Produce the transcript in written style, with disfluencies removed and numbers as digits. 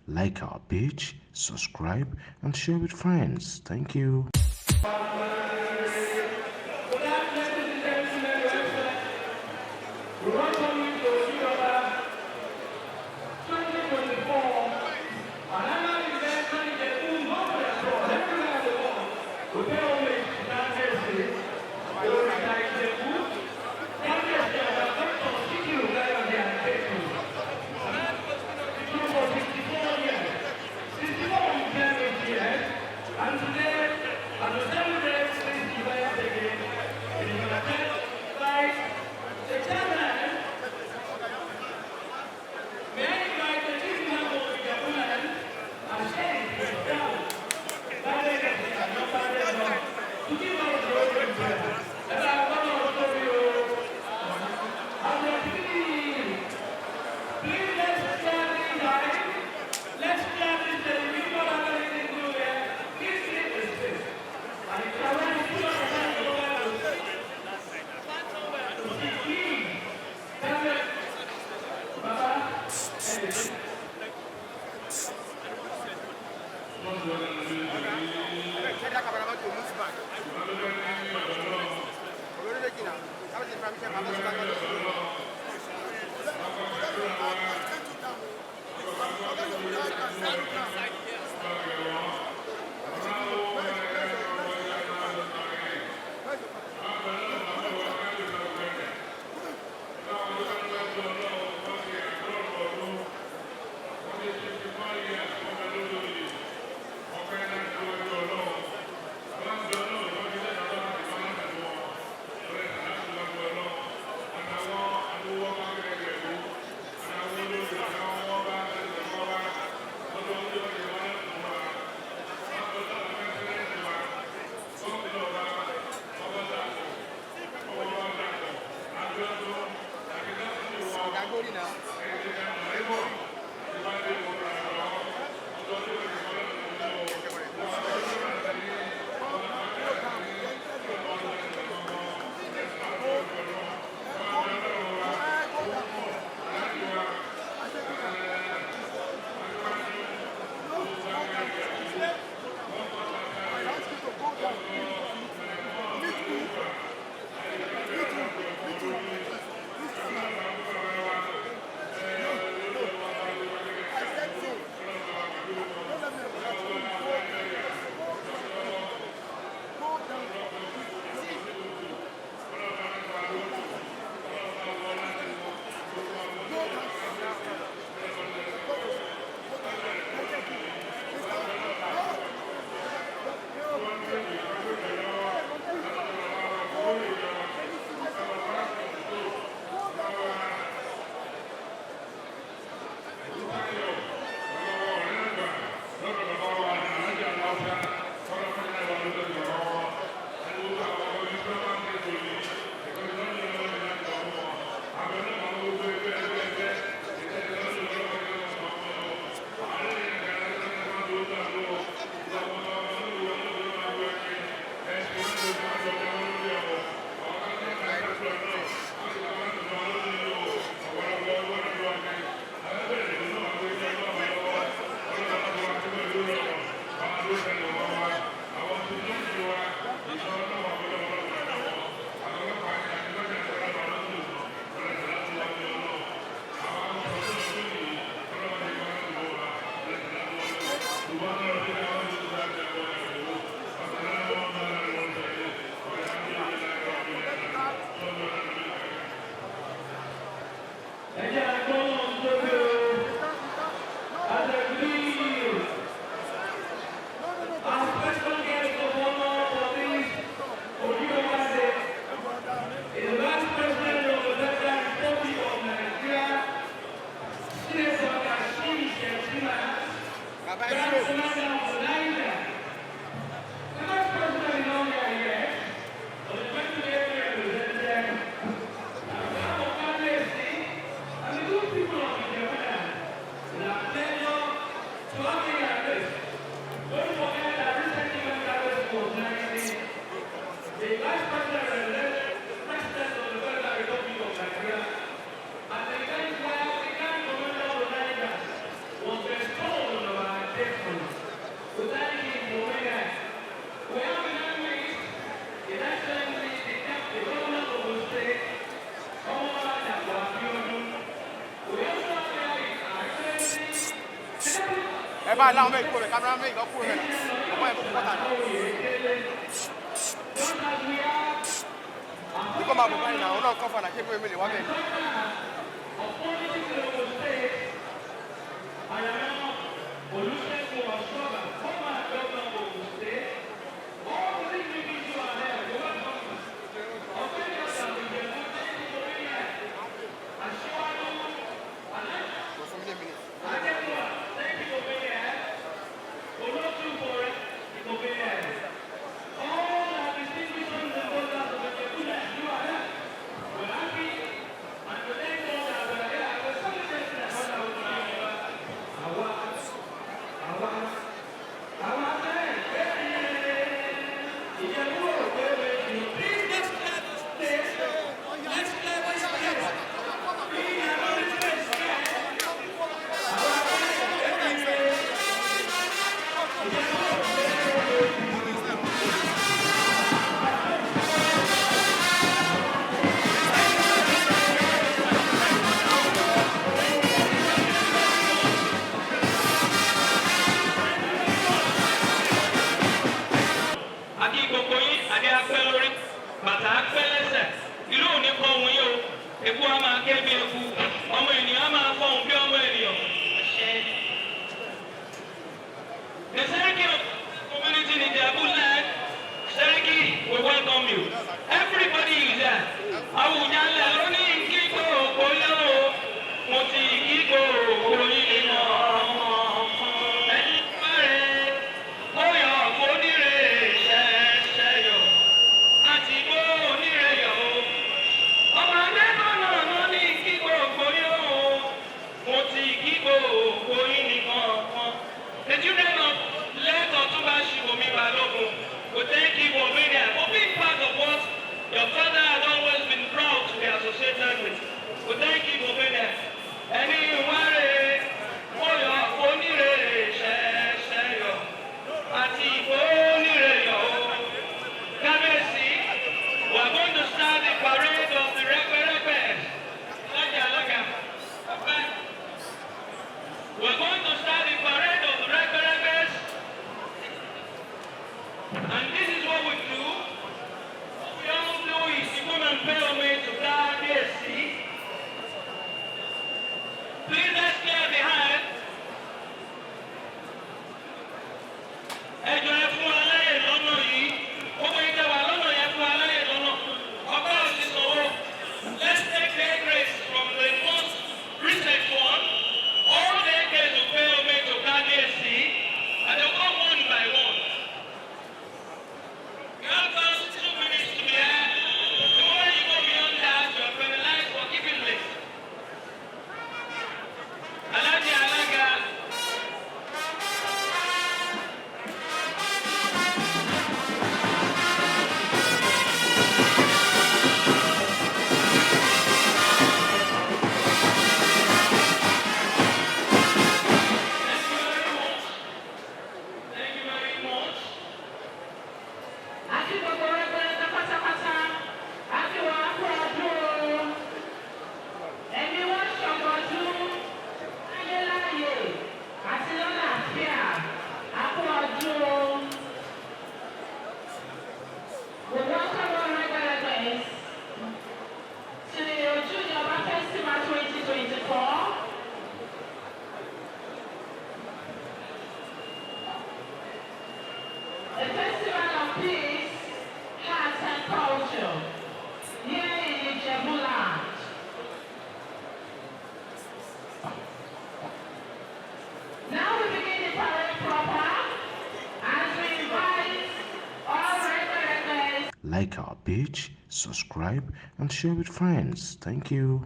Like our page, subscribe, and share with friends. Thank you. We welcome you to Ojude 2024 annual event manager who knows their God everywhere in the world. We pay homage to that mercy. Olori Omoba, that mercy of our doctor, Sikiru Gayo, they are faithful. For 64 years, 64 will turn 8 years, and today, as we celebrate this event again, it is an attempt by the chairman. May I invite the chief member of the government and share his down that legacy and number them to give us the open prayer. And I want to show you as we continue. Please let's share this time. Let's share this television and everything to there. This is this. And it's already put on the hand of the to see King. Baba. Was bestowed bá láwọn méjì kúrò rẹ̀ kámẹ́rà méjì kan kúrò rẹ̀ ọmọ ẹ̀ fún pọ́tà náà. ní kò máa bọ̀ báyìí náà òun náà kọ́ fún àlàkè pé mi lè wá bẹ́ẹ̀. Everybody is there. Awujale lóní kíkó òkòyó, mo ti kíkó òkòyí mọ́. Ẹni pẹ́rẹ́, ó yọ onírè ṣẹ̀ṣẹ̀yọ̀, àti bó onírè yọ̀ o. Ọmọ akẹ́kọ̀ọ́ náà lóní kíkó òkòyó, mo ti kíkó òkòyí nìkan kan. The children of lẹ́tọ̀ tó bá ṣì wò mí balógun, kò tẹ́ kí wò mí rẹ̀, for being part of what your father has always been proud to be associated with. Kò tẹ́ kí wò mí rẹ̀, ẹni ìwárẹ̀ ó yọ onírè ṣẹ̀ṣẹ̀yọ̀ àti ìbò onírè yọ̀ o. Kábíyèsí, we are going to start the parade of the rẹ́pẹ́rẹ́pẹ́. Alága, ọ̀pẹ́. We are going to start the parade of the rẹ́pẹ́rẹ́pẹ́. And this is what we do. What we all do is to come and pay homage to God, see. Please let's clear behind. Ẹjọ́ ẹ fún aláyè lọ́nà yìí. Gbogbo ìjọ wà lọ́nà yẹn fún aláyè lọ́nà. Ọba òsì sọ̀rọ̀. Let's take their grace from the most recent one. All their grace to pay homage to God, see. And they'll come one by one. You have just 2 minutes to be here. The more you go beyond that, you are penalized for keeping late. Alaga. Thank you very much. Àti gbogbo rẹ́pẹ́rẹ́pẹ́ pátápátá, àti wọ́n á kú ọdún o. Ẹni wọ́n ṣọ̀gbọ̀dún, ayé láàyè, àti lọ́nà àfíà, á kú ọdún o. We welcome all rẹ́pẹ́rẹ́pẹ́ to the Ojude Oba Festival 2024. A festival of peace, heart and culture here in Ijebuland. Now we begin the parade proper as we invite all regulars. Like our page, subscribe, and share with friends. Thank you.